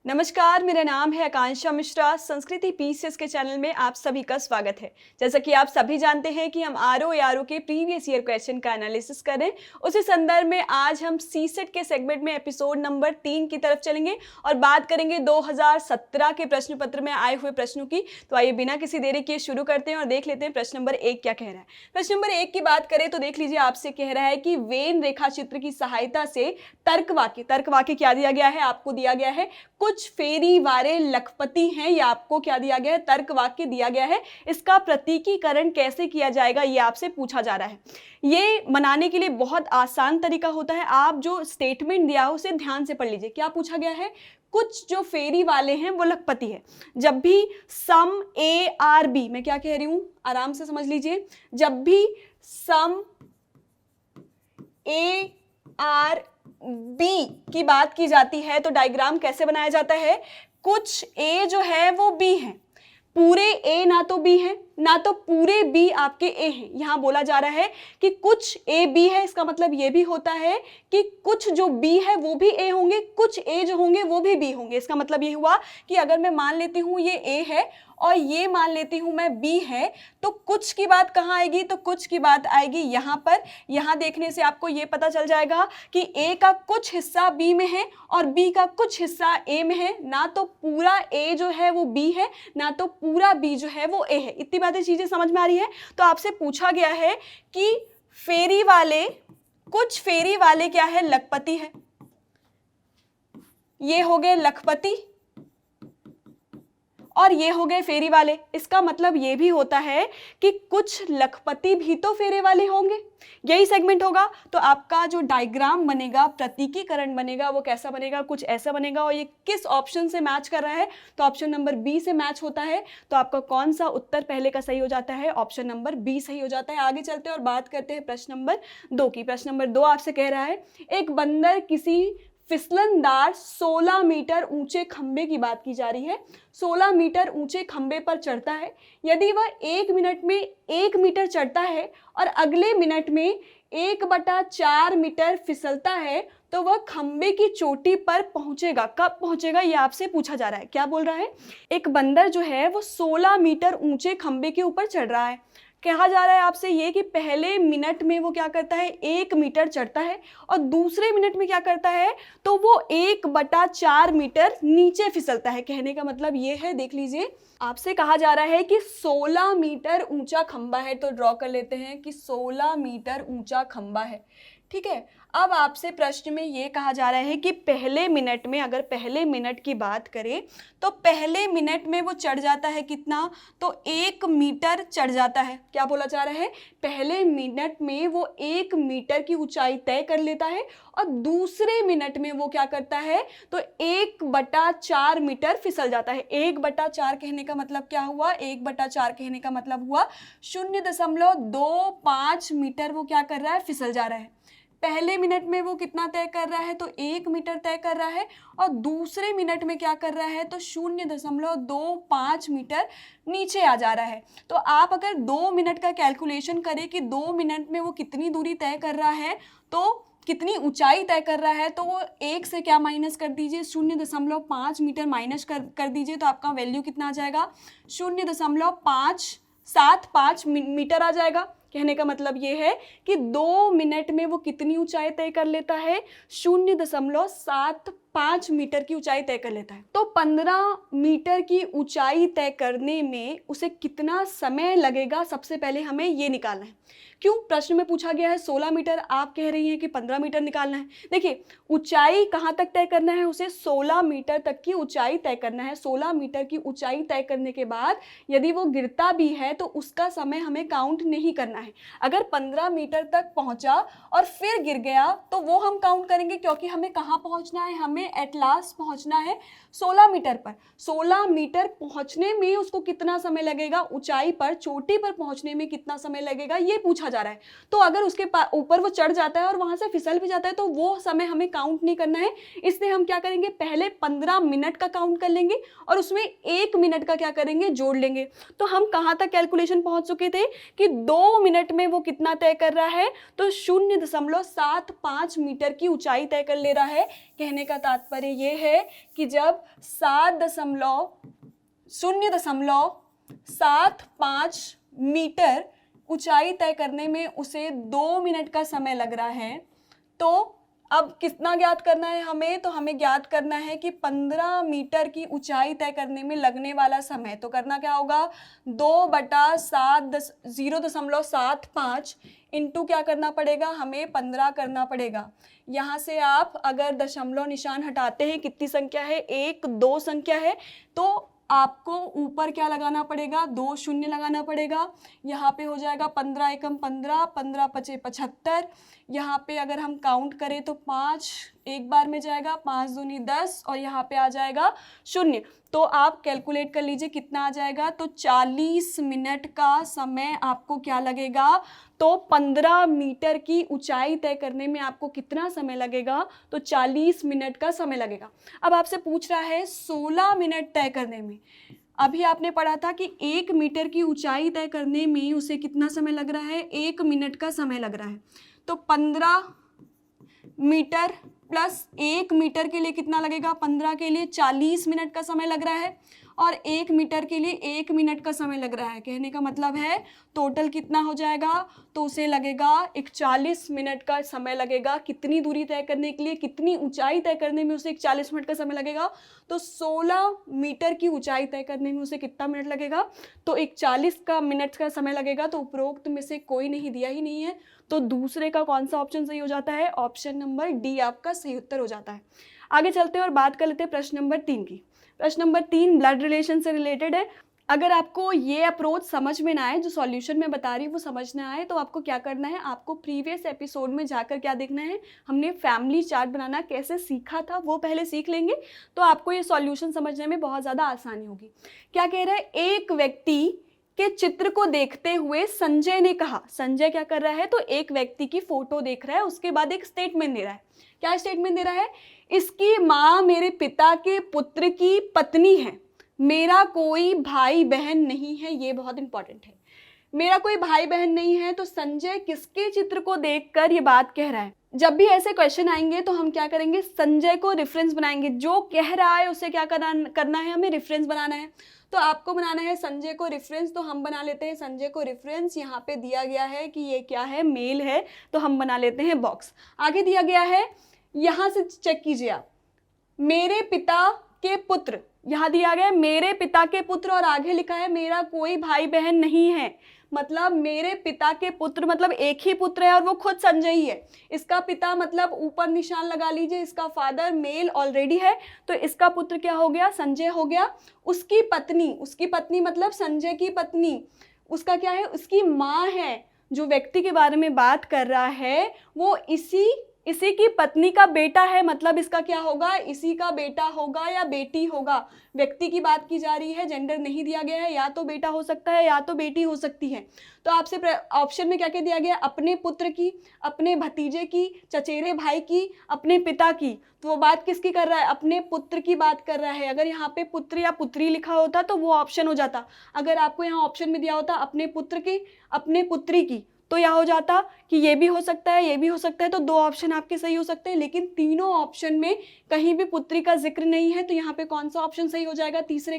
नमस्कार, मेरा नाम है आकांक्षा मिश्रा। संस्कृति पीसीएस के चैनल में आप सभी का स्वागत है। जैसा कि आप सभी जानते हैं कि हम आरओ के प्रीवियस ईयर क्वेश्चन का एनालिसिस करें, उसी संदर्भ में आज हम सीसेट के सेगमेंट में एपिसोड नंबर 3 की तरफ चलेंगे और बात करेंगे 2017 के प्रश्न पत्र में आए हुए प्रश्नों की। तो आइए बिना किसी देरी के शुरू करते हैं और देख लेते हैं प्रश्न नंबर 1 क्या कह रहा है। प्रश्न नंबर 1 की बात करें तो देख लीजिए, आपसे कह रहा है कि वेन रेखा चित्र की सहायता से तर्क वाक्य क्या दिया गया है, आपको दिया गया है कुछ फेरी वारे लखपति हैं। ये आपको क्या दिया गया है, तर्क वाक्य दिया गया है। इसका प्रतीकीकरण कैसे किया जाएगा ये आपसे पूछा जा रहा है। ये मनाने के लिए बहुत आसान तरीका होता है। आप जो स्टेटमेंट दिया है उसे ध्यान से पढ़ लीजिए। क्या पूछा गया है, कुछ जो फेरी वाले हैं वो लखपति है। जब भी सम ए आर बी, मैं क्या कह रही हूं आराम से समझ लीजिए, जब भी सम ए आर बी की बात की जाती है तो डायग्राम कैसे बनाया जाता है, कुछ ए जो है वो बी है, पूरे ए ना तो बी है ना तो पूरे बी आपके ए हैं। यहां बोला जा रहा है कि कुछ ए बी है, इसका मतलब ये भी होता है कि कुछ जो बी है वो भी ए होंगे, कुछ ए जो होंगे वो भी बी होंगे। इसका मतलब ये हुआ कि अगर मैं मान लेती हूं ये ए है और ये मान लेती हूं मैं बी है, तो कुछ की बात कहां आएगी, तो कुछ की बात आएगी यहां पर। यहां देखने से आपको ये पता चल जाएगा कि ए का कुछ हिस्सा बी में है और बी का कुछ हिस्सा ए में है। ना तो पूरा ए जो है वो बी है ना तो पूरा बी जो है वो ए है। इतनी बातें चीजें समझ में आ रही है। तो आपसे पूछा गया है कि फेरी वाले, कुछ फेरी वाले क्या है, लखपति है। ये हो गए लखपति और ये हो गए फेरी वाले। इसका मतलब ये भी होता है कि कुछ लखपति भी तो फेरे वाले होंगे। यही सेगमेंट होगा। तो आपका जो डायग्राम बनेगा, प्रतीकीकरण बनेगा, वो कैसा बनेगा, कुछ ऐसा बनेगा। और ये किस ऑप्शन से मैच कर रहा है, तो ऑप्शन नंबर बी से मैच होता है। तो आपका कौन सा उत्तर पहले का सही हो जाता है, ऑप्शन नंबर बी सही हो जाता है। आगे चलते हैं और बात करते हैं प्रश्न नंबर 2 की। प्रश्न नंबर 2 आपसे कह रहा है, एक बंदर किसी फिसलनदार 16 मीटर ऊंचे खंबे की बात की जा रही है। 16 मीटर ऊंचे खंबे पर चढ़ता है। यदि वह 1 मिनट में 1 मीटर चढ़ता है और अगले मिनट में 1/4 मीटर फिसलता है तो वह खंबे की चोटी पर पहुंचेगा। कब पहुंचेगा ये आपसे पूछा जा रहा है। क्या बोल रहा है, एक बंदर जो है वो 16 मीटर ऊंचे खंबे के ऊपर चढ़ रहा है। कहा जा रहा है आपसे ये कि पहले मिनट में वो क्या करता है, 1 मीटर चढ़ता है और दूसरे मिनट में क्या करता है, तो वो 1/4 मीटर नीचे फिसलता है। कहने का मतलब ये है, देख लीजिए, आपसे कहा जा रहा है कि 16 मीटर ऊंचा खंबा है। तो ड्रॉ कर लेते हैं कि 16 मीटर ऊंचा खंबा है। ठीक है। अब आपसे प्रश्न में ये कहा जा रहा है कि पहले मिनट में, अगर पहले मिनट की बात करें तो पहले मिनट में वो चढ़ जाता है कितना, तो 1 मीटर चढ़ जाता है। क्या बोला जा रहा है, पहले मिनट में वो 1 मीटर की ऊंचाई तय कर लेता है और दूसरे मिनट में वो क्या करता है, तो 1/4 मीटर फिसल जाता है। 1/4 कहने का मतलब क्या हुआ, 1/4 कहने का मतलब हुआ 0.25 मीटर वो क्या कर रहा है, फिसल जा रहा है। पहले मिनट में वो कितना तय कर रहा है, तो 1 मीटर तय कर रहा है और दूसरे मिनट में क्या कर रहा है, तो 0.25 मीटर नीचे आ जा रहा है। तो आप अगर 2 मिनट का कैलकुलेशन करें कि 2 मिनट में वो कितनी दूरी तय कर रहा है, तो कितनी ऊंचाई तय कर रहा है, तो वो 1 से क्या माइनस कर दीजिए, 0.5 मीटर माइनस कर दीजिए। तो आपका वैल्यू कितना आ जाएगा, 0.575 मीटर आ जाएगा। कहने का मतलब ये है कि 2 मिनट में वो कितनी ऊंचाई तय कर लेता है, 0.75 मीटर की ऊंचाई तय कर लेता है। तो 15 मीटर की ऊंचाई तय करने में उसे कितना समय लगेगा, सबसे पहले हमें ये निकालना है। क्यों, प्रश्न में पूछा गया है 16 मीटर, आप कह रही हैं कि 15 मीटर निकालना है। देखिए, ऊंचाई कहाँ तक तय करना है, उसे 16 मीटर तक की ऊंचाई तय करना है। 16 मीटर की ऊंचाई तय करने के बाद यदि वो गिरता भी है तो उसका समय हमें काउंट नहीं करना है। अगर 15 मीटर तक पहुंचा और फिर गिर गया तो वो हम काउंट करेंगे, क्योंकि हमें कहाँ पहुंचना है, हमें एट लास्ट पहुंचना है 16 मीटर पर। 16 मीटर पहुंचने में उसको कितना समय लगेगा, ऊंचाई पर, चोटी पर पहुंचने में कितना समय लगेगा, ये पूछा कहा जा रहा है। तो अगर उसके ऊपर वो चढ़ जाता है और वहां से फिसल भी जाता है तो वो समय हमें काउंट नहीं करना है। इसलिए हम क्या करेंगे, पहले 15 मिनट का काउंट कर लेंगे और उसमें 1 मिनट का क्या करेंगे, जोड़ लेंगे। तो हम कहाँ तक कैलकुलेशन पहुंच चुके थे कि 2 मिनट में वो कितना तय कर रहा है, तो 0.75 मीटर की ऊंचाई तय कर ले रहा है। कहने का तात्पर्य ये है कि जब 0.75 मीटर ऊंचाई तय करने में उसे 2 मिनट का समय लग रहा है, तो अब कितना ज्ञात करना है हमें, तो हमें ज्ञात करना है कि 15 मीटर की ऊंचाई तय करने में लगने वाला समय। तो करना क्या होगा, 0.75 इंटू क्या करना पड़ेगा, हमें 15 करना पड़ेगा। यहाँ से आप अगर दशमलव निशान हटाते हैं, कितनी संख्या है, 1 2 संख्या है, तो आपको ऊपर क्या लगाना पड़ेगा, 2 शून्य लगाना पड़ेगा। यहाँ पे हो जाएगा 15 एकम 15, 15 पचे 75। यहाँ पे अगर हम काउंट करें तो 5 एक बार में जाएगा, 5 दूनी 10 और यहाँ पे आ जाएगा 0। तो आप कैलकुलेट कर लीजिए कितना आ जाएगा। तो 40 मिनट का समय आपको क्या लगेगा, तो 15 मीटर की ऊंचाई तय करने में आपको कितना समय लगेगा, तो 40 मिनट का समय लगेगा। अब आपसे पूछ रहा है 16 मिनट तय करने में। अभी आपने पढ़ा था कि 1 मीटर की ऊंचाई तय करने में उसे कितना समय लग रहा है, 1 मिनट का समय लग रहा है। तो 15 मीटर प्लस 1 मीटर के लिए कितना लगेगा, 15 के लिए 40 मिनट का समय लग रहा है और 1 मीटर के लिए 1 मिनट का समय लग रहा है। कहने का मतलब है टोटल कितना हो जाएगा, तो उसे लगेगा 41 मिनट का समय लगेगा। कितनी दूरी तय करने के लिए, कितनी ऊंचाई तय करने में उसे 41 मिनट का समय लगेगा, तो 16 मीटर की ऊंचाई तय करने में उसे कितना मिनट लगेगा, तो 41 का मिनट का समय लगेगा। तो उपरोक्त में से कोई नहीं दिया ही नहीं है, तो दूसरे का कौन सा ऑप्शन सही हो जाता है, ऑप्शन नंबर डी आपका सही उत्तर हो जाता है। आगे चलते हैं और बात कर लेते हैं प्रश्न नंबर 3 की। प्रश्न नंबर 3 ब्लड रिलेशन से रिलेटेड है। अगर आपको ये अप्रोच समझ में ना आए, जो सॉल्यूशन में बता रही हूँ वो समझ ना आए, तो आपको क्या करना है, आपको प्रीवियस एपिसोड में जाकर क्या देखना है, हमने फैमिली चार्ट बनाना कैसे सीखा था वो पहले सीख लेंगे, तो आपको ये सॉल्यूशन समझने में बहुत ज़्यादा आसानी होगी। क्या कह रहा है, एक व्यक्ति के चित्र को देखते हुए संजय ने कहा। संजय क्या कर रहा है, तो एक व्यक्ति की फोटो देख रहा है, उसके बाद एक स्टेटमेंट दे रहा है। क्या स्टेटमेंट दे रहा है, इसकी माँ मेरे पिता के पुत्र की पत्नी है, मेरा कोई भाई बहन नहीं है। ये बहुत इंपॉर्टेंट है, मेरा कोई भाई बहन नहीं है। तो संजय किसके चित्र को देखकर ये बात कह रहा है। जब भी ऐसे क्वेश्चन आएंगे तो हम क्या करेंगे, संजय को रेफरेंस बनाएंगे। जो कह रहा है उसे क्या करना है, हमें रेफरेंस बनाना है। तो आपको बनाना है संजय को रेफरेंस, तो हम बना लेते हैं संजय को रेफरेंस। यहाँ पे दिया गया है कि ये क्या है, मेल है, तो हम बना लेते हैं बॉक्स। आगे दिया गया है, यहाँ से चेक कीजिए आप, मेरे पिता के पुत्र, यहाँ दिया गया है मेरे पिता के पुत्र और आगे लिखा है मेरा कोई भाई बहन नहीं है। मतलब मेरे पिता के पुत्र मतलब एक ही पुत्र है और वो खुद संजय ही है। इसका पिता मतलब ऊपर निशान लगा लीजिए, इसका फादर मेल ऑलरेडी है, तो इसका पुत्र क्या हो गया, संजय हो गया। उसकी पत्नी मतलब संजय की पत्नी, उसका क्या है, उसकी माँ है। जो व्यक्ति के बारे में बात कर रहा है वो इसी की पत्नी का बेटा है, मतलब इसका क्या होगा, इसी का बेटा होगा या बेटी होगा। व्यक्ति की बात की जा रही है, जेंडर नहीं दिया गया है, या तो बेटा हो सकता है या तो बेटी हो सकती है। तो आपसे ऑप्शन में क्या क्या दिया गया, अपने पुत्र की, अपने भतीजे की, चचेरे भाई की, अपने पिता की। तो वो बात किसकी कर रहा है, अपने पुत्र की बात कर रहा है। अगर यहाँ पे पुत्र या पुत्री लिखा होता तो वो ऑप्शन हो जाता। अगर आपको यहाँ ऑप्शन में दिया होता अपने पुत्र की, अपने पुत्री की, तो यह हो जाता कि ये भी हो सकता है, ये भी हो सकता है। तो 2 ऑप्शन आपके सही हो सकते हैं, लेकिन तीनों ऑप्शन में कहीं भी पुत्री का जिक्र नहीं है। तो यहाँ पे कौन सा ऑप्शन सही हो जाएगा, तीसरे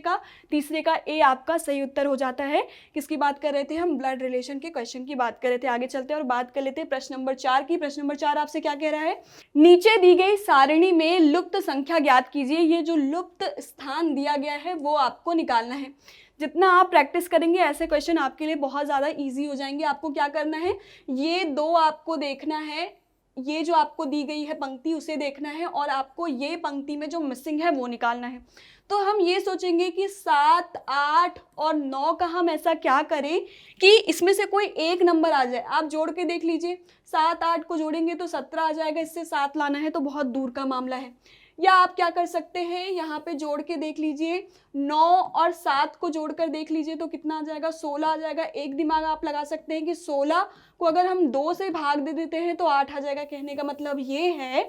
का ए आपका सही उत्तर हो जाता है। किसकी बात कर रहे थे हम, ब्लड रिलेशन के क्वेश्चन की बात कर रहे थे। आगे चलते हैं और बात कर लेते हैं प्रश्न नंबर 4 की। प्रश्न नंबर 4 आपसे क्या कह रहा है, नीचे दी गई सारणी में लुप्त संख्या ज्ञात कीजिए। ये जो लुप्त स्थान दिया गया है वो आपको निकालना है। जितना आप प्रैक्टिस करेंगे ऐसे क्वेश्चन आपके लिए बहुत ज़्यादा इजी हो जाएंगे। आपको क्या करना है, ये 2 आपको देखना है, ये जो आपको दी गई है पंक्ति उसे देखना है और आपको ये पंक्ति में जो मिसिंग है वो निकालना है। तो हम ये सोचेंगे कि 7, 8 और 9 का हम ऐसा क्या करें कि इसमें से कोई एक नंबर आ जाए। आप जोड़ के देख लीजिए, 7, 8 को जोड़ेंगे तो 17 आ जाएगा, इससे 7 लाना है तो बहुत दूर का मामला है। या आप क्या कर सकते हैं, यहाँ पे जोड़ के देख लीजिए, 9 और 7 को जोड़कर देख लीजिए तो कितना आ जाएगा, 16 आ जाएगा। एक दिमाग आप लगा सकते हैं कि 16 को अगर हम 2 से भाग दे देते हैं तो 8 आ जाएगा। कहने का मतलब ये है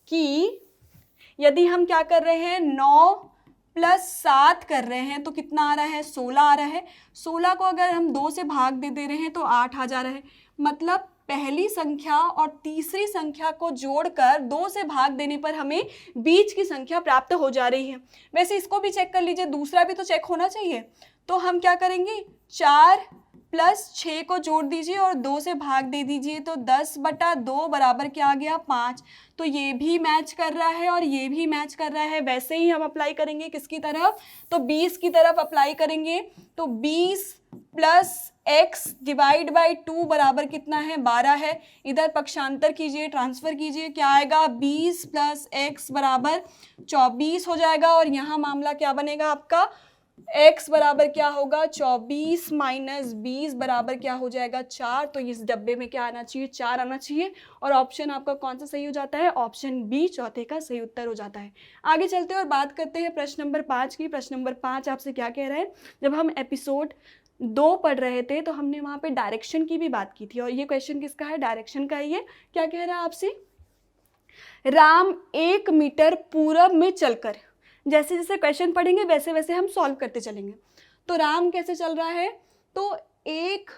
कि यदि हम क्या कर रहे हैं, 9 प्लस 7 कर रहे हैं तो कितना आ रहा है, 16 आ रहा है। 16 को अगर हम 2 से भाग दे रहे हैं तो 8 आ जा रहा है। मतलब पहली संख्या और तीसरी संख्या को जोड़कर 2 से भाग देने पर हमें बीच की संख्या प्राप्त हो जा रही है। वैसे इसको भी चेक कर लीजिए, दूसरा भी तो चेक होना चाहिए। तो हम क्या करेंगे, 4 प्लस 6 को जोड़ दीजिए और 2 से भाग दे दीजिए तो 10/2 बराबर क्या आ गया, 5। तो ये भी मैच कर रहा है और ये भी मैच कर रहा है। वैसे ही हम अप्लाई करेंगे किसकी तरफ, तो 20 की तरफ अप्लाई करेंगे। तो 20 प्लस x डिवाइड बाई 2 बराबर कितना है, 12 है। इधर पक्षांतर कीजिए, ट्रांसफर कीजिए, क्या आएगा, 20 प्लस x बराबर 24 हो जाएगा। और यहाँ मामला क्या बनेगा आपका, x बराबर क्या होगा, 24 माइनस 20 बराबर क्या हो जाएगा, 4। तो इस डब्बे में क्या आना चाहिए, 4 आना चाहिए। और ऑप्शन आपका कौन सा सही हो जाता है, ऑप्शन बी चौथे का सही उत्तर हो जाता है। आगे चलते हैं और बात करते हैं प्रश्न नंबर 5 की। प्रश्न नंबर 5 आपसे क्या कह रहा है, जब हम एपिसोड 2 पढ़ रहे थे तो हमने वहाँ पे डायरेक्शन की भी बात की थी। और ये क्वेश्चन किसका है, डायरेक्शन का ही है। क्या कह रहा है आपसे, राम 1 मीटर पूरब में चलकर, जैसे जैसे क्वेश्चन पढ़ेंगे वैसे वैसे हम सॉल्व करते चलेंगे। तो राम कैसे चल रहा है, तो 1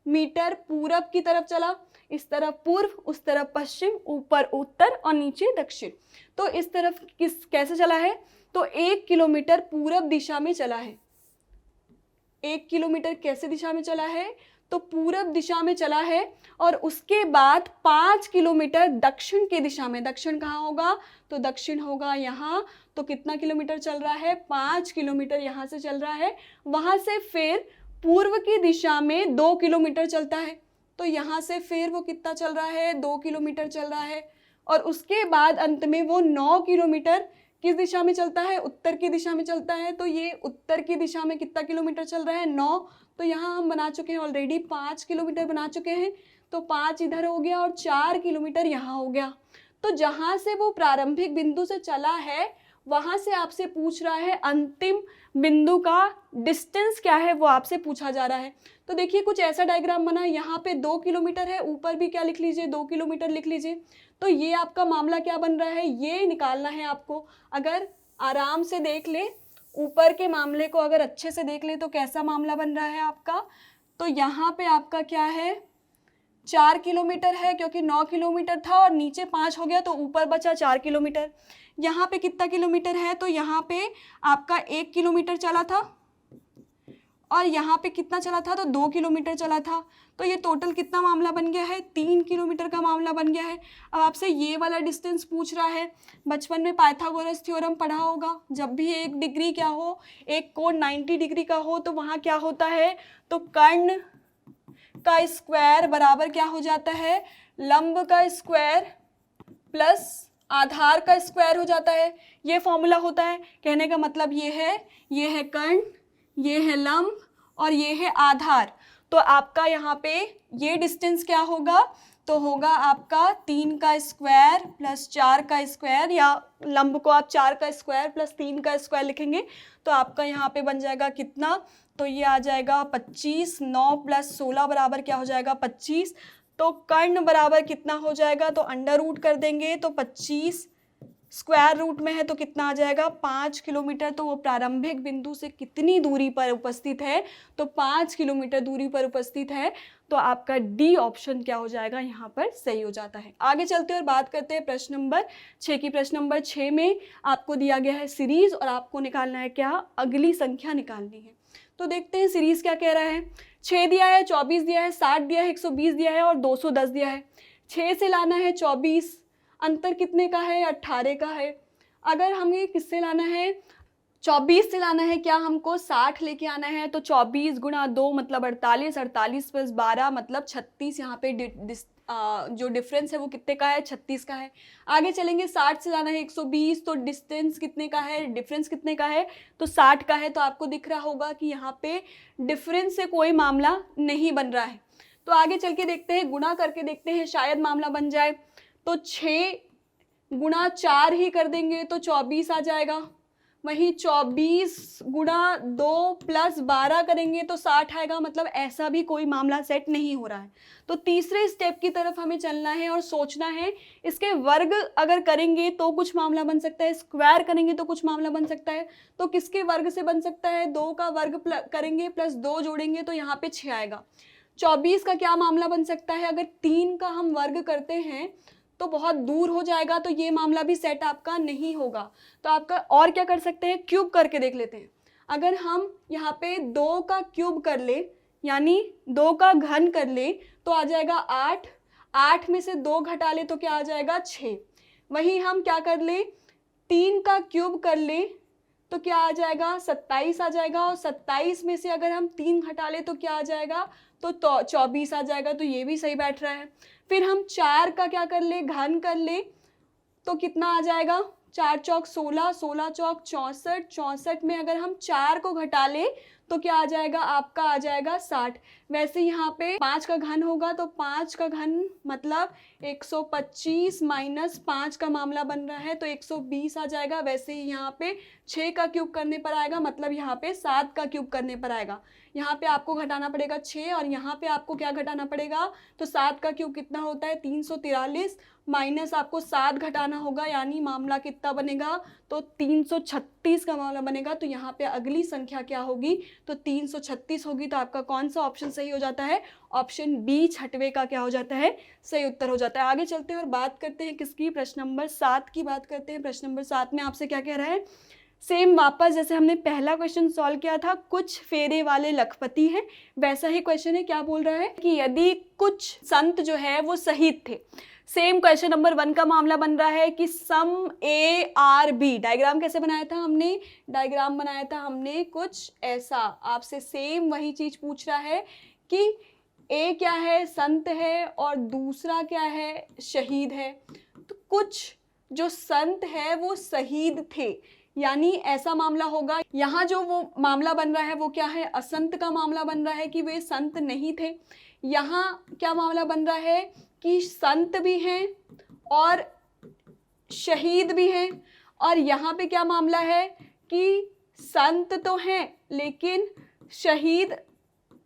मीटर पूरब की तरफ चला, इस तरफ पूर्व, उस तरफ पश्चिम, ऊपर उत्तर और नीचे दक्षिण। तो इस तरफ कैसे चला है, तो 1 किलोमीटर पूरब दिशा में चला है। 1 किलोमीटर कैसे दिशा में चला है, तो पूरब दिशा में चला है। और उसके बाद 5 किलोमीटर दक्षिण की दिशा में, दक्षिण कहाँ होगा, तो दक्षिण होगा यहाँ। तो कितना किलोमीटर चल रहा है, 5 किलोमीटर यहाँ से चल रहा है। वहाँ से फिर पूर्व की दिशा में 2 किलोमीटर चलता है। तो यहाँ से फिर वो कितना चल रहा है, 2 किलोमीटर चल रहा है। और उसके बाद अंत में वो 9 किलोमीटर किस दिशा में चलता है, उत्तर की दिशा में चलता है। तो ये उत्तर की दिशा में कितना किलोमीटर चल रहा है, 9। तो यहाँ हम बना चुके हैं ऑलरेडी, 5 किलोमीटर बना चुके हैं। तो 5 इधर हो गया और 4 किलोमीटर यहाँ हो गया। तो जहाँ से वो प्रारंभिक बिंदु से चला है वहाँ से आपसे पूछ रहा है अंतिम बिंदु का डिस्टेंस क्या है, वो आपसे पूछा जा रहा है। तो देखिए कुछ ऐसा डायग्राम बना, यहाँ पे 2 किलोमीटर है, ऊपर भी क्या लिख लीजिए, 2 किलोमीटर लिख लीजिए। तो ये आपका मामला क्या बन रहा है, ये निकालना है आपको। अगर आराम से देख ले, ऊपर के मामले को अगर अच्छे से देख ले तो कैसा मामला बन रहा है आपका, तो यहाँ पे आपका क्या है, 4 किलोमीटर है, क्योंकि 9 किलोमीटर था और नीचे 5 हो गया तो ऊपर बचा 4 किलोमीटर। यहाँ पे कितना किलोमीटर है, तो यहाँ पे आपका 1 किलोमीटर चला था और यहाँ पे कितना चला था, तो 2 किलोमीटर चला था। तो ये टोटल कितना मामला बन गया है, 3 किलोमीटर का मामला बन गया है। अब आपसे ये वाला डिस्टेंस पूछ रहा है। बचपन में पाइथागोरस थ्योरम पढ़ा होगा, जब भी एक डिग्री क्या हो, एक कोण 90 डिग्री का हो तो वहाँ क्या होता है, तो कर्ण का स्क्वायर बराबर क्या हो जाता है, लंब का स्क्वायर प्लस आधार का स्क्वायर हो जाता है। ये फॉर्मूला होता है। कहने का मतलब ये है कर्ण, ये है लंब और ये है आधार। तो आपका यहाँ पे ये डिस्टेंस क्या होगा, तो होगा आपका 3 का स्क्वायर प्लस 4 का स्क्वायर, या लंब को आप 4 का स्क्वायर प्लस 3 का स्क्वायर लिखेंगे तो आपका यहाँ पे बन जाएगा कितना, तो ये आ जाएगा 25। 9 प्लस 16 बराबर क्या हो जाएगा, 25। तो कर्ण बराबर कितना हो जाएगा, तो अंडर रूट कर देंगे तो 25 स्क्वायर रूट में है तो कितना आ जाएगा, 5 किलोमीटर। तो वो प्रारंभिक बिंदु से कितनी दूरी पर उपस्थित है, तो 5 किलोमीटर दूरी पर उपस्थित है। तो आपका डी ऑप्शन क्या हो जाएगा, यहाँ पर सही हो जाता है। आगे चलते और बात करते हैं प्रश्न नंबर 6 की। प्रश्न नंबर 6 में आपको दिया गया है सीरीज और आपको निकालना है क्या, अगली संख्या निकालनी है। तो देखते हैं सीरीज क्या कह रहा है। 6 दिया है, 24 दिया है, 60 दिया है, 120 दिया है और 210 दिया है। 6 से लाना है 24, अंतर कितने का है, 18 का है। अगर हमें किससे लाना है, 24 से लाना है, क्या हमको 60 लेके आना है, तो 24 गुणा 2 मतलब 48, 48 प्लस 12 मतलब 36। यहाँ पे जो डिफरेंस है वो कितने का है, 36 का है। आगे चलेंगे, 60 से लाना है 120, तो डिस्टेंस कितने का है, डिफरेंस कितने का है, तो 60 का है। तो आपको दिख रहा होगा कि यहाँ पे डिफरेंस से कोई मामला नहीं बन रहा है। तो आगे चल के देखते हैं, गुणा करके देखते हैं, शायद मामला बन जाए। तो 6 गुणा 4 ही कर देंगे तो 24 आ जाएगा। वहीं 24 गुणा 2 प्लस 12 करेंगे तो 60 आएगा। मतलब ऐसा भी कोई मामला सेट नहीं हो रहा है। तो तीसरे स्टेप की तरफ हमें चलना है और सोचना है। इसके वर्ग अगर करेंगे तो कुछ मामला बन सकता है, स्क्वायर करेंगे तो कुछ मामला बन सकता है। तो किसके वर्ग से बन सकता है? 2 का वर्ग करेंगे प्लस 2 जोड़ेंगे तो यहाँ पे 6 आएगा। 24 का क्या मामला बन सकता है? अगर 3 का हम वर्ग करते हैं तो बहुत दूर हो जाएगा, तो ये मामला भी सेट आपका नहीं होगा। तो आपका और क्या कर सकते हैं? क्यूब करके देख लेते हैं। अगर हम यहाँ पे 2 का क्यूब कर ले, यानी 2 का घन कर ले, तो आ जाएगा 8। 8 में से 2 घटा ले तो क्या आ जाएगा? 6। वहीं हम क्या कर ले? 3 का क्यूब कर ले तो क्या आ जाएगा? 27 आ जाएगा। और 27 में से अगर हम 3 घटा ले तो क्या आ जाएगा? तो 24 आ जाएगा। तो ये भी सही बैठ रहा है। फिर हम 4 का क्या कर ले? घन कर ले तो कितना आ जाएगा? 4 चौक 16, 16 चौक 64, 64 में अगर हम 4 को घटा ले तो क्या आ जाएगा? आपका आ जाएगा 60। वैसे यहाँ पे 5 का घन होगा तो 5 का घन मतलब 125 माइनस 5 का मामला बन रहा है तो 120 आ जाएगा। वैसे ही यहाँ पे 6 का क्यूब करने पर आएगा, मतलब यहाँ पे 7 का क्यूब करने पर आएगा। यहाँ पे आपको घटाना पड़ेगा 6 और यहाँ पे आपको क्या घटाना पड़ेगा? तो 7 का क्यूब कितना होता है? 343 माइनस आपको 7 घटाना होगा, यानी मामला कितना बनेगा? तो 336 का मामला बनेगा। तो यहाँ पे अगली संख्या क्या होगी? तो 336 होगी। तो आपका कौन सा ऑप्शन सही हो जाता है? ऑप्शन बी छठवें का क्या हो जाता है? सही उत्तर हो जाता है। आगे चलते हैं और बात करते हैं किसकी? प्रश्न नंबर 7 की बात करते हैं। प्रश्न नंबर 7 में आपसे क्या कह रहा है? सेम वापस जैसे हमने पहला क्वेश्चन सॉल्व किया था, कुछ फेरे वाले लखपति हैं, वैसा ही क्वेश्चन है। क्या बोल रहा है कि यदि कुछ संत जो है वो शहीद थे। सेम क्वेश्चन नंबर 1 का मामला बन रहा है कि सम ए आर बी। डायग्राम कैसे बनाया था हमने? डायग्राम बनाया था हमने कुछ ऐसा। आपसे सेम वही चीज पूछ रहा है कि ए क्या है? संत है, और दूसरा क्या है? शहीद है। तो कुछ जो संत है वो शहीद थे, यानी ऐसा मामला होगा। यहाँ जो वो मामला बन रहा है वो क्या है? असंत का मामला बन रहा है कि वे संत नहीं थे। यहाँ क्या मामला बन रहा है कि संत भी हैं और शहीद भी हैं। और यहाँ पे क्या मामला है कि संत तो हैं लेकिन शहीद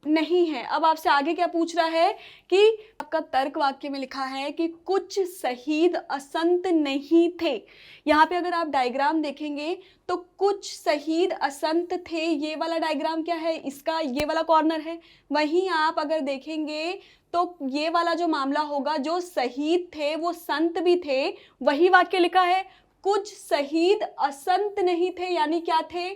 नहीं है। अब आपसे आगे क्या पूछ रहा है कि आपका तर्क वाक्य में लिखा है कि कुछ शहीद असंत नहीं थे। यहाँ पे अगर आप डायग्राम देखेंगे तो कुछ शहीद असंत थे, ये वाला डायग्राम क्या है? इसका ये वाला कॉर्नर है। वहीं आप अगर देखेंगे तो ये वाला जो मामला होगा, जो शहीद थे वो संत भी थे, वही वाक्य लिखा है। कुछ शहीद असंत नहीं थे, यानी क्या थे?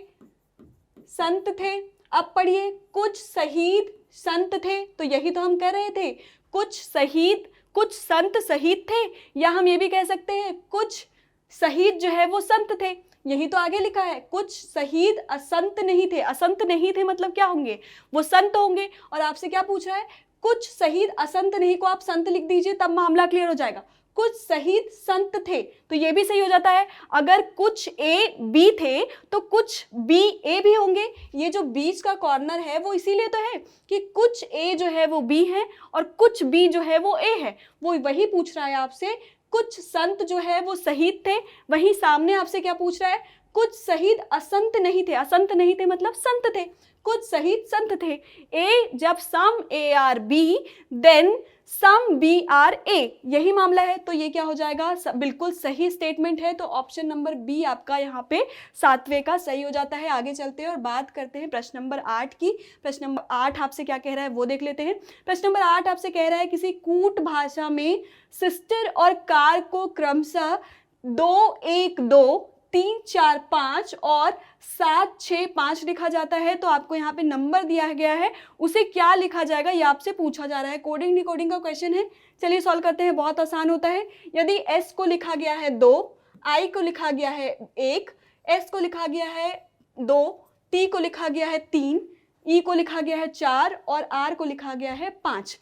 संत थे। अब पढ़िए, कुछ शहीद संत थे, तो यही तो हम कह रहे थे। कुछ संत शहीद थे, या हम ये भी कह सकते हैं कुछ शहीद जो है वो संत थे। यही तो आगे लिखा है, कुछ शहीद असंत नहीं थे। असंत नहीं थे मतलब क्या होंगे? वो संत होंगे। और आपसे क्या पूछ रहा है? कुछ शहीद असंत नहीं को आप संत लिख दीजिए, तब मामला क्लियर हो जाएगा। कुछ शहीद संत थे, तो ये भी सही हो जाता है। अगर कुछ ए बी थे तो कुछ बी ए भी होंगे। ये जो बीच का कॉर्नर है वो इसीलिए तो है कि कुछ ए जो है वो बी है और कुछ बी जो है वो ए है। वो वही पूछ रहा है आपसे। कुछ संत जो है वो शहीद थे, वहीं सामने आपसे क्या पूछ रहा है? कुछ शहीद असंत नहीं थे। असंत नहीं थे मतलब संत थे। कुछ शहीद संत थे। ए जब some A R B then some B R A, यही मामला है। तो ये क्या हो जाएगा? बिल्कुल सही स्टेटमेंट है। तो ऑप्शन नंबर बी आपका यहाँ पे 7वें का सही हो जाता है। आगे चलते हैं और बात करते हैं प्रश्न नंबर 8 की। प्रश्न नंबर 8 आपसे क्या कह रहा है वो देख लेते हैं। प्रश्न नंबर 8 आपसे कह रहा है किसी कूट भाषा में सिस्टर और कार को क्रमशः 2 1 2 3 4 5 और 7 6 5 लिखा जाता है। तो आपको यहाँ पे नंबर दिया गया है, उसे क्या लिखा जाएगा ये आपसे पूछा जा रहा है। कोडिंग डिकोडिंग का क्वेश्चन है। चलिए सॉल्व करते हैं, बहुत आसान होता है। यदि s को लिखा गया है 2, i को लिखा गया है 1, s को लिखा गया है 2, t को लिखा गया है 3, ई को लिखा गया है 4 और आर को लिखा गया है 5।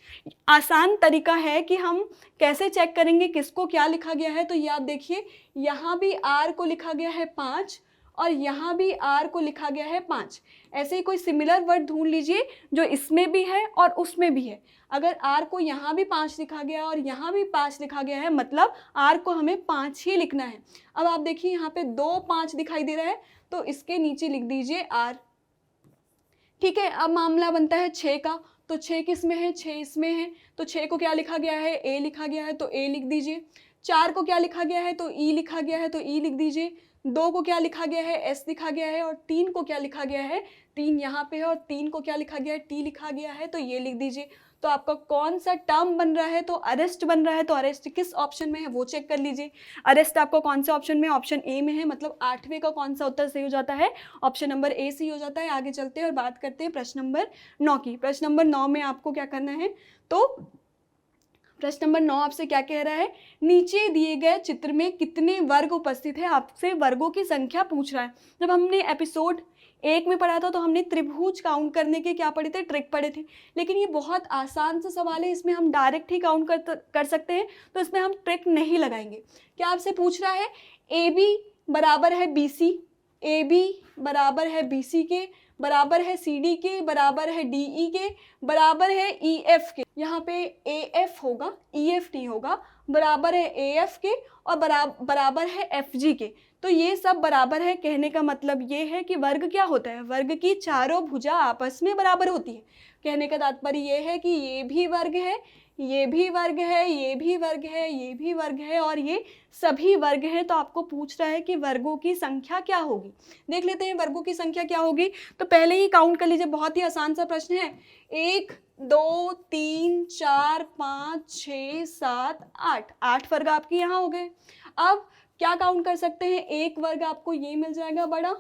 आसान तरीका है कि हम कैसे चेक करेंगे किसको क्या लिखा गया है। तो ये आप देखिए, यहाँ भी आर को लिखा गया है 5 और यहाँ भी r को लिखा गया है 5। ऐसे ही कोई सिमिलर वर्ड ढूंढ लीजिए जो इसमें भी है और उसमें भी है। अगर r को यहाँ भी 5 लिखा गया और यहाँ भी 5 लिखा गया है, मतलब r को हमें 5 ही लिखना है। अब आप देखिए यहाँ पे 2 5 दिखाई दे रहा है, तो इसके नीचे लिख दीजिए r। ठीक है, अब मामला बनता है 6 का, तो 6 किस में है, 6 इसमें है, तो 6 को क्या लिखा गया है, a लिखा गया है, तो a लिख दीजिए। 4 को क्या लिखा गया है, तो e लिखा गया है, तो e लिख दीजिए। 2 को क्या लिखा गया है, s लिखा गया है, और 3 को क्या लिखा गया है, 3 यहाँ पे है, और 3 को क्या लिखा गया है, t लिखा गया है, तो ये लिख दीजिए। तो आपका कौन सा टर्म बन रहा है, तो अरेस्ट बन रहा है। तो अरेस्ट किस ऑप्शन में है वो चेक कर लीजिए। अरेस्ट आपको कौन से ऑप्शन में, ऑप्शन ए में है, मतलब 8वें का कौन सा उत्तर सही हो जाता है, ऑप्शन नंबर ए सही हो जाता है। आगे चलते हैं और बात करते हैं प्रश्न नंबर 9 की। प्रश्न नंबर 9 में आपको क्या करना है, तो प्रश्न नंबर 9 आपसे क्या कह रहा है, नीचे दिए गए चित्र में कितने वर्ग उपस्थित है, आपसे वर्गों की संख्या पूछ रहा है। जब हमने एपिसोड 1 में पढ़ा था तो हमने त्रिभुज काउंट करने के क्या पढ़े थे, ट्रिक पढ़े थे। लेकिन ये बहुत आसान सा सवाल है, इसमें हम डायरेक्ट ही काउंट कर सकते हैं, तो इसमें हम ट्रिक नहीं लगाएंगे। क्या आपसे पूछ रहा है, ए बी बराबर है बी सी, ए बी बराबर है बी सी के, बराबर है सी डी के, बराबर है डी ई के, बराबर है ई एफ के। यहाँ पे ए एफ होगा, ई एफ टी होगा, बराबर है ए एफ के, और बराबर है एफ जी के। तो ये सब बराबर है, कहने का मतलब ये है कि वर्ग क्या होता है, वर्ग की चारों भुजा आपस में बराबर होती है। कहने का तात्पर्य ये है कि ये भी वर्ग है, ये भी वर्ग है, ये भी वर्ग है, ये भी वर्ग है, और ये सभी वर्ग हैं। तो आपको पूछ रहा है कि वर्गों की संख्या क्या होगी। देख लेते हैं वर्गों की संख्या क्या होगी। तो पहले ही काउंट कर लीजिए, बहुत ही आसान सा प्रश्न है। 1 2 3 4 5 6 7 8, 8 वर्ग आपके यहाँ हो गए। अब क्या काउंट कर सकते हैं, एक वर्ग आपको ये मिल जाएगा बड़ा,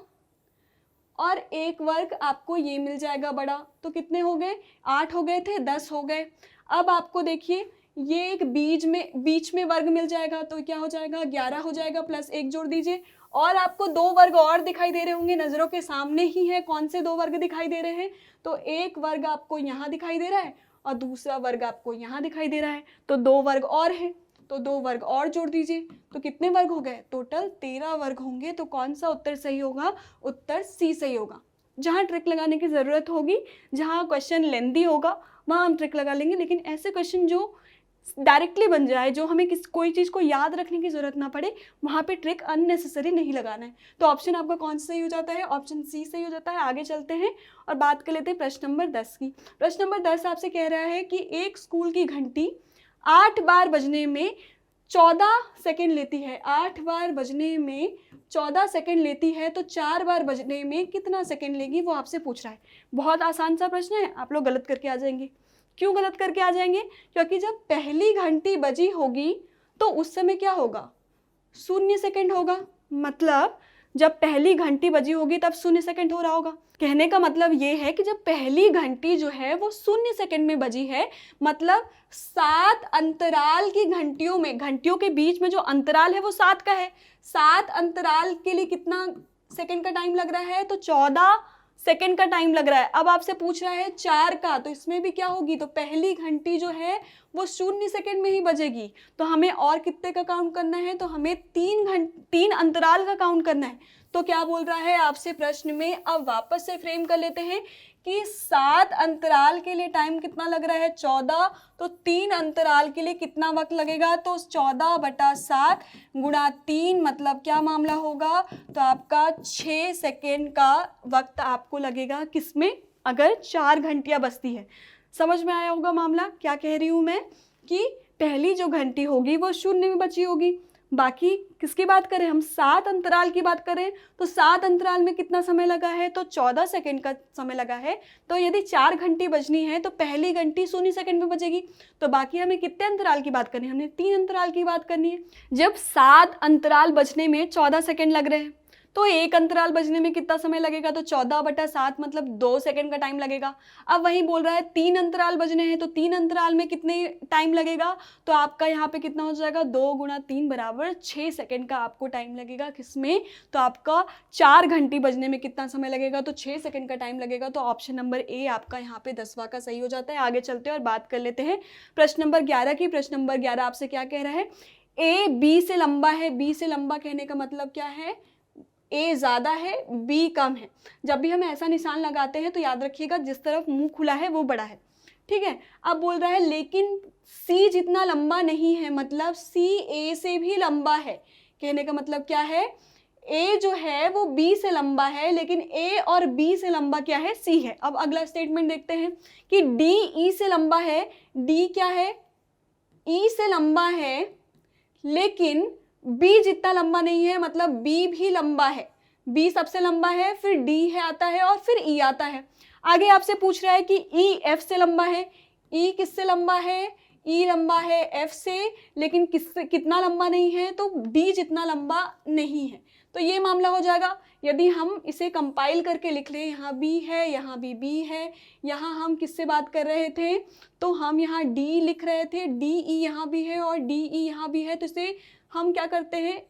और एक वर्ग आपको ये मिल जाएगा बड़ा। तो कितने हो गए, 8 हो गए थे, 10 हो गए। अब आपको देखिए ये एक बीच में वर्ग मिल जाएगा, तो क्या हो जाएगा, 11 हो जाएगा, प्लस 1 जोड़ दीजिए। और आपको 2 वर्ग और दिखाई दे रहे होंगे, नज़रों के सामने ही है। कौन से 2 वर्ग दिखाई दे रहे हैं, तो एक वर्ग आपको यहाँ दिखाई दे रहा है और दूसरा वर्ग आपको यहाँ दिखाई दे रहा है। तो 2 वर्ग और हैं, तो 2 वर्ग और जोड़ दीजिए। तो कितने वर्ग हो गए, टोटल 13 वर्ग होंगे। तो कौन सा उत्तर सही होगा, उत्तर सी सही होगा। जहाँ ट्रिक लगाने की ज़रूरत होगी, जहाँ क्वेश्चन लेंदी होगा, वहाँ हम ट्रिक लगा लेंगे। लेकिन ऐसे क्वेश्चन जो डायरेक्टली बन जाए, जो हमें कोई चीज़ को याद रखने की ज़रूरत ना पड़े, वहाँ पे ट्रिक अननेसेसरी नहीं लगाना है। तो ऑप्शन आपका कौन सा सही हो जाता है, ऑप्शन सी सही हो जाता है। आगे चलते हैं और बात कर लेते हैं प्रश्न नंबर 10 की। प्रश्न नंबर 10 आपसे कह रहा है कि एक स्कूल की घंटी 8 बार बजने में 14 सेकेंड लेती है। 8 बार बजने में 14 सेकेंड लेती है, तो 4 बार बजने में कितना सेकेंड लेगी, वो आपसे पूछ रहा है। बहुत आसान सा प्रश्न है, आप लोग गलत करके आ जाएंगे। क्यों गलत करके आ जाएंगे, क्योंकि जब पहली घंटी बजी होगी तो उस समय क्या होगा, 0 सेकेंड होगा। मतलब जब पहली घंटी बजी होगी तब 0 सेकेंड हो रहा होगा। कहने का मतलब ये है कि जब पहली घंटी जो है वो 0 सेकेंड में बजी है, मतलब 7 अंतराल की घंटियों में, घंटियों के बीच में जो अंतराल है वो 7 का है। 7 अंतराल के लिए कितना सेकेंड का टाइम लग रहा है, तो 14 सेकेंड का टाइम लग रहा है। अब आपसे पूछ रहा है 4 का, तो इसमें भी क्या होगी, तो पहली घंटी जो है वो 0 सेकेंड में ही बजेगी। तो हमें और कितने का काउंट करना है, तो हमें 3 अंतराल का काउंट करना है। तो क्या बोल रहा है आपसे प्रश्न में, अब वापस से फ्रेम कर लेते हैं कि 7 अंतराल के लिए टाइम कितना लग रहा है, 14। तो 3 अंतराल के लिए कितना वक्त लगेगा, तो 14/7 गुणा 3, मतलब क्या मामला होगा, तो आपका 6 सेकेंड का वक्त आपको लगेगा। किसमें, अगर 4 घंटियां बजती है। समझ में आया होगा मामला, क्या कह रही हूँ मैं, कि पहली जो घंटी होगी वो 0 में बची होगी। बाकी किसकी बात करें हम, 7 अंतराल की बात करें, तो 7 अंतराल में कितना समय लगा है, तो 14 सेकेंड का समय लगा है। तो यदि 4 घंटी बजनी है तो पहली घंटी 0 सेकेंड में बजेगी। तो बाकी हमें कितने अंतराल की बात करनी है, हमने 3 अंतराल की बात करनी है। जब 7 अंतराल बजने में 14 सेकेंड लग रहे हैं, तो एक अंतराल बजने में कितना समय लगेगा, तो 14/7 मतलब 2 सेकेंड का टाइम लगेगा। अब वहीं बोल रहा है 3 अंतराल बजने हैं, तो 3 अंतराल में कितने टाइम लगेगा, तो आपका यहाँ पे कितना हो जाएगा, 2 × 3 = 6 सेकेंड का आपको टाइम लगेगा। किसमें, तो आपका 4 घंटी बजने में कितना समय लगेगा, तो 6 सेकेंड का टाइम लगेगा। तो ऑप्शन नंबर ए आपका यहाँ पे 10वां का सही हो जाता है। आगे चलते हैं और बात कर लेते हैं प्रश्न नंबर 11 की। प्रश्न नंबर 11 आपसे क्या कह रहा है, ए बी से लंबा है। बी से लंबा कहने का मतलब क्या है, ए ज़्यादा है, बी कम है। जब भी हम ऐसा निशान लगाते हैं तो याद रखिएगा जिस तरफ मुंह खुला है वो बड़ा है, ठीक है। अब बोल रहा है लेकिन सी जितना लंबा नहीं है, मतलब सी ए से भी लंबा है। कहने का मतलब क्या है, ए जो है वो बी से लंबा है, लेकिन ए और बी से लंबा क्या है, सी है। अब अगला स्टेटमेंट देखते हैं कि डी ई से लंबा है। डी क्या है, ई से लंबा है, लेकिन बी जितना लंबा नहीं है, मतलब बी भी लंबा है। बी सबसे लंबा है, फिर डी है आता है, और फिर ई आता है। आगे आपसे पूछ रहा है कि ई एफ से लंबा है। ई किससे लंबा है, ई लंबा है एफ से, लेकिन किससे कितना लंबा नहीं है, तो डी जितना लंबा नहीं है। तो ये मामला हो जाएगा। यदि हम इसे कंपाइल करके लिख लें, यहाँ बी है, यहाँ भी बी है, यहाँ हम किससे बात कर रहे थे, तो हम यहाँ डी लिख रहे थे, डी ई यहाँ भी है और डी ई यहाँ भी है, तो इसे हम क्या करते हैं,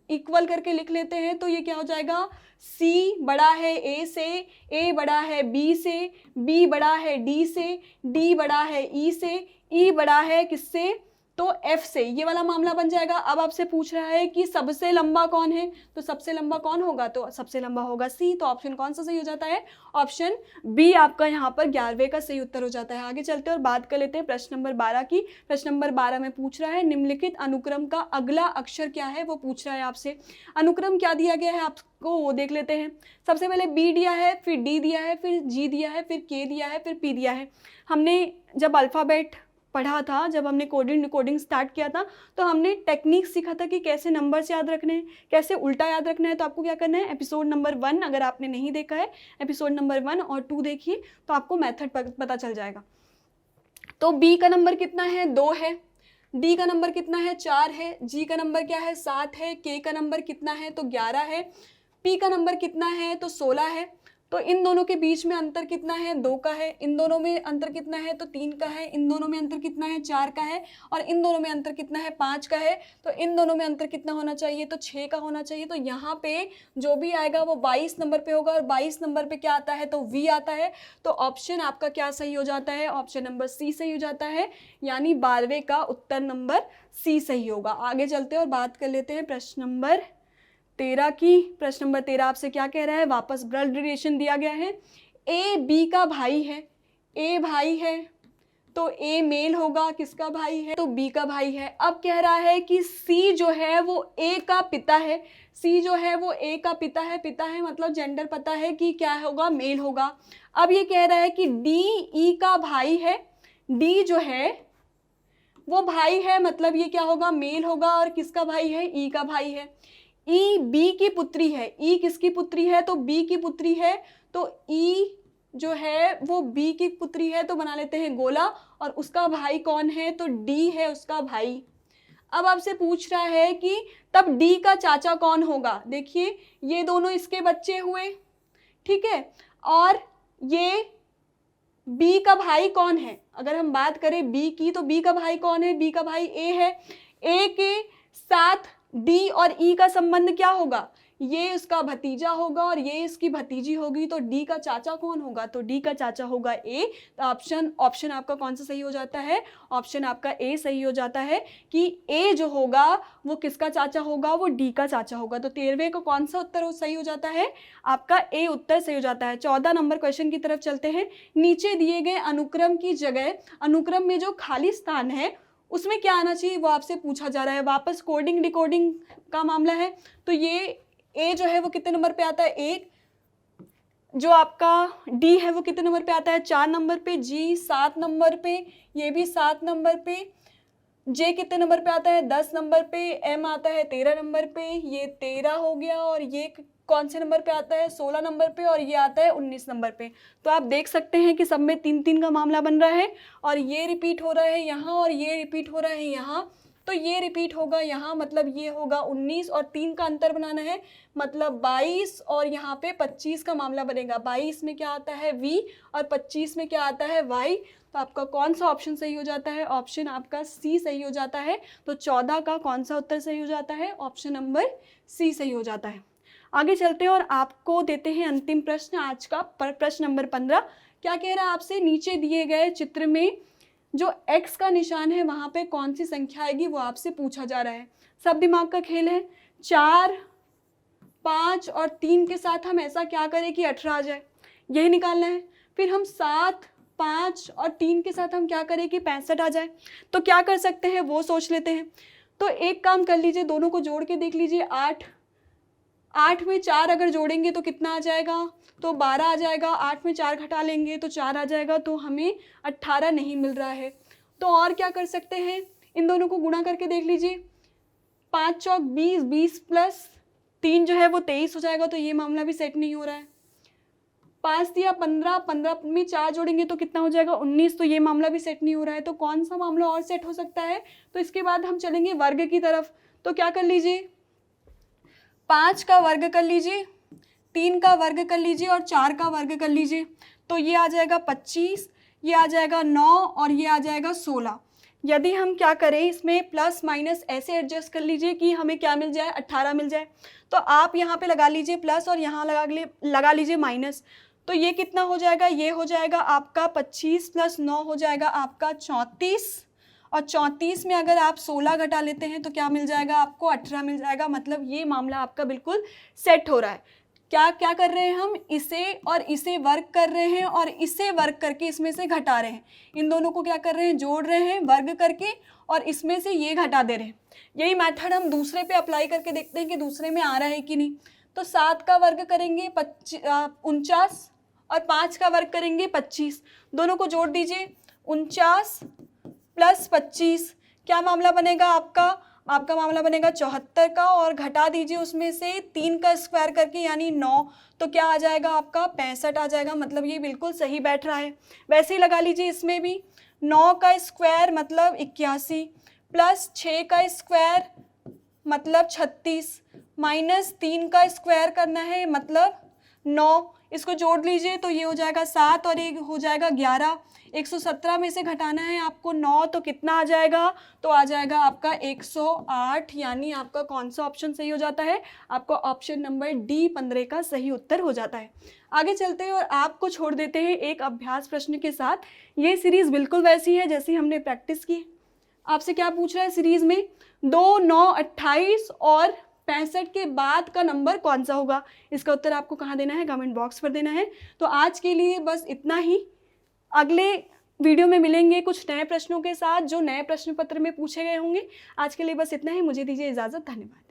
इक्वल करके लिख लेते हैं। तो ये क्या हो जाएगा, सी बड़ा है ए से, ए बड़ा है बी से, बी बड़ा है डी से, डी बड़ा है ई से, ई बड़ा है किससे, तो एफ से। ये वाला मामला बन जाएगा। अब आपसे पूछ रहा है कि सबसे लंबा कौन है, तो सबसे लंबा कौन होगा, तो सबसे लंबा होगा सी। तो ऑप्शन कौन सा सही हो जाता है, ऑप्शन बी आपका यहाँ पर 11वें का सही उत्तर हो जाता है। आगे चलते हैं और बात कर लेते हैं प्रश्न नंबर 12 की। प्रश्न नंबर 12 में पूछ रहा है निम्नलिखित अनुक्रम का अगला अक्षर क्या है, वो पूछ रहा है आपसे। अनुक्रम क्या दिया गया है आपको वो देख लेते हैं। सबसे पहले बी दिया है, फिर डी दिया है, फिर जी दिया है, फिर के दिया है, फिर पी दिया है। हमने जब अल्फ़ाबेट पढ़ा था, जब हमने कोडिंग स्टार्ट किया था, तो हमने टेक्निक सीखा था कि कैसे नंबर्स याद रखने हैं, कैसे उल्टा याद रखना है। तो आपको क्या करना है, एपिसोड नंबर 1 अगर आपने नहीं देखा है, एपिसोड नंबर 1 और 2 देखिए, तो आपको मेथड पता चल जाएगा। तो बी का नंबर कितना है, 2 है। डी का नंबर कितना है, 4 है। जी का नंबर क्या है, 7 है। के का नंबर कितना है, तो 11 है। पी का नंबर कितना है, तो 16 है। तो इन दोनों के बीच में अंतर कितना है, 2 का है। इन दोनों में अंतर कितना है, तो 3 का है। इन दोनों में अंतर कितना है, 4 का है। और इन दोनों में अंतर कितना है, 5 का है। तो इन दोनों में अंतर कितना होना चाहिए, तो 6 का होना चाहिए। तो यहाँ पे जो भी आएगा वो 22 नंबर पे होगा, और 22 नंबर पे क्या आता है, तो वी आता है। तो ऑप्शन आपका क्या सही हो जाता है, ऑप्शन नंबर सी सही हो जाता है, यानी 12वें का उत्तर नंबर सी सही होगा। आगे चलते हैं और बात कर लेते हैं प्रश्न नंबर 13 की। प्रश्न नंबर 13 आपसे क्या कह रहा है, वापस ब्लड रिलेशन दिया गया है। ए बी का भाई है, ए भाई है तो ए मेल होगा, किसका भाई है, तो बी का भाई है। अब कह रहा है कि सी जो है वो ए का पिता है, सी जो है वो ए का पिता है। पिता है मतलब जेंडर पता है कि क्या होगा, मेल होगा। अब ये कह रहा है कि डी ई का भाई है, डी जो है वो भाई है, मतलब ये क्या होगा, मेल होगा, और किसका भाई है, ई का भाई है। ई बी की पुत्री है, ई किसकी पुत्री है, तो बी की पुत्री है। तो ई जो है वो बी की पुत्री है, तो बना लेते हैं गोला, और उसका भाई कौन है, तो डी है उसका भाई। अब आपसे पूछ रहा है कि तब डी का चाचा कौन होगा। देखिए ये दोनों इसके बच्चे हुए, ठीक है, और ये बी का भाई कौन है। अगर हम बात करें बी की, तो बी का भाई कौन है, बी का भाई ए है। ए के साथ डी और ई का संबंध क्या होगा, ये उसका भतीजा होगा और ये इसकी भतीजी होगी। तो डी का चाचा कौन होगा, तो डी का चाचा होगा ए। तो ऑप्शन आपका कौन सा सही हो जाता है, ऑप्शन आपका ए सही हो जाता है कि ए जो होगा वो किसका चाचा होगा, वो डी का चाचा होगा। तो 13वें का कौन सा उत्तर सही हो जाता है, आपका ए उत्तर सही हो जाता है। 14 नंबर क्वेश्चन की तरफ चलते हैं। नीचे दिए गए अनुक्रम की जगह, अनुक्रम में जो खाली स्थान है उसमें क्या आना चाहिए, वो आपसे पूछा जा रहा है। वापस कोडिंग डिकोडिंग का मामला है। तो ये ए जो है वो कितने नंबर पे आता है, 1। जो आपका डी है वो कितने नंबर पे आता है, 4 नंबर पे। जी 7 नंबर पे, ये भी 7 नंबर पे। जे कितने नंबर पे आता है, 10 नंबर पे। एम आता है 13 नंबर पे, ये 13 हो गया। और ये कौन से नंबर पे आता है, 16 नंबर पे। और ये आता है 19 नंबर पे। तो आप देख सकते हैं कि सब में 3-3 का मामला बन रहा है, और ये रिपीट हो रहा है यहाँ, और ये रिपीट हो रहा है यहाँ। तो ये रिपीट होगा यहाँ, मतलब ये होगा 19, और 3 का अंतर बनाना है, मतलब 22, और यहाँ पे 25 का मामला बनेगा। 22 में क्या आता है, वी, और 25 में क्या आता है, वाई। तो आपका कौन सा ऑप्शन सही हो जाता है, ऑप्शन आपका सी सही हो जाता है। तो 14 का कौन सा उत्तर सही हो जाता है, ऑप्शन नंबर सी सही हो जाता है। आगे चलते हैं और आपको देते हैं अंतिम प्रश्न आज का, प्रश्न नंबर 15। क्या कह रहा है आपसे, नीचे दिए गए चित्र में जो x का निशान है वहाँ पे कौन सी संख्या आएगी, वो आपसे पूछा जा रहा है। सब दिमाग का खेल है। 4, 5 और 3 के साथ हम ऐसा क्या करें कि 18 आ जाए, यही निकालना है। फिर हम 7, 5 और 3 के साथ हम क्या करें कि 65 आ जाए। तो क्या कर सकते हैं वो सोच लेते हैं। तो एक काम कर लीजिए, दोनों को जोड़ के देख लीजिए। 8 में 4 अगर जोड़ेंगे तो कितना आ जाएगा, तो 12 आ जाएगा। 8 में 4 घटा लेंगे तो 4 आ जाएगा, तो हमें 18 नहीं मिल रहा है। तो और क्या कर सकते हैं, इन दोनों को गुणा करके देख लीजिए। 5 चौक 20, 20 प्लस 3 जो है वो 23 हो जाएगा, तो ये मामला भी सेट नहीं हो रहा है। 5 दिया 15, 15 में 4 जोड़ेंगे तो कितना हो जाएगा 19, तो ये मामला भी सेट नहीं हो रहा है। तो कौन सा मामला और सेट हो सकता है, तो इसके बाद हम चलेंगे वर्ग की तरफ। तो क्या कर लीजिए, 5 का वर्ग कर लीजिए, 3 का वर्ग कर लीजिए और 4 का वर्ग कर लीजिए। तो ये आ जाएगा 25, ये आ जाएगा 9 और ये आ जाएगा 16। यदि हम क्या करें, इसमें प्लस माइनस ऐसे एडजस्ट कर लीजिए कि हमें क्या मिल जाए, 18 मिल जाए। तो आप यहाँ पे लगा लीजिए प्लस और यहाँ लगा लीजिए माइनस। तो ये कितना हो जाएगा, ये हो जाएगा आपका 25 + 9 हो जाएगा आपका 34, और 34 में अगर आप 16 घटा लेते हैं तो क्या मिल जाएगा आपको, 18 मिल जाएगा। मतलब ये मामला आपका बिल्कुल सेट हो रहा है। क्या क्या कर रहे हैं हम, इसे और इसे वर्ग कर रहे हैं और इसे वर्ग करके इसमें से घटा रहे हैं। इन दोनों को क्या कर रहे हैं, जोड़ रहे हैं वर्ग करके, और इसमें से ये घटा दे रहे हैं। यही मेथड हम दूसरे पे अप्लाई करके देखते हैं कि दूसरे में आ रहा है कि नहीं। तो 7 का वर्ग करेंगे 49 और 5 का वर्ग करेंगे 25। दोनों को जोड़ दीजिए, 49 + 25 क्या मामला बनेगा आपका मामला बनेगा 74 का, और घटा दीजिए उसमें से 3 का स्क्वायर करके यानी 9, तो क्या आ जाएगा आपका 65 आ जाएगा। मतलब ये बिल्कुल सही बैठ रहा है। वैसे ही लगा लीजिए इसमें भी, 9 का स्क्वायर मतलब 81 + 6 का स्क्वायर मतलब 36 माइनस 3 का स्क्वायर करना है मतलब 9। इसको जोड़ लीजिए तो ये हो जाएगा 7 और ये हो जाएगा 11। 117 में से घटाना है आपको 9, तो कितना आ जाएगा, तो आ जाएगा आपका 108। यानी आपका कौन सा ऑप्शन सही हो जाता है, आपका ऑप्शन नंबर डी 15 का सही उत्तर हो जाता है। आगे चलते हैं और आपको छोड़ देते हैं एक अभ्यास प्रश्न के साथ। ये सीरीज बिल्कुल वैसी है जैसी हमने प्रैक्टिस की। आपसे क्या पूछ रहा है सीरीज में, 2, 9, 28 और 65 के बाद का नंबर कौन सा होगा। इसका उत्तर आपको कहाँ देना है, कमेंट बॉक्स पर देना है। तो आज के लिए बस इतना ही। अगले वीडियो में मिलेंगे कुछ नए प्रश्नों के साथ जो नए प्रश्न पत्र में पूछे गए होंगे। आज के लिए बस इतना ही, मुझे दीजिए इजाज़त, धन्यवाद।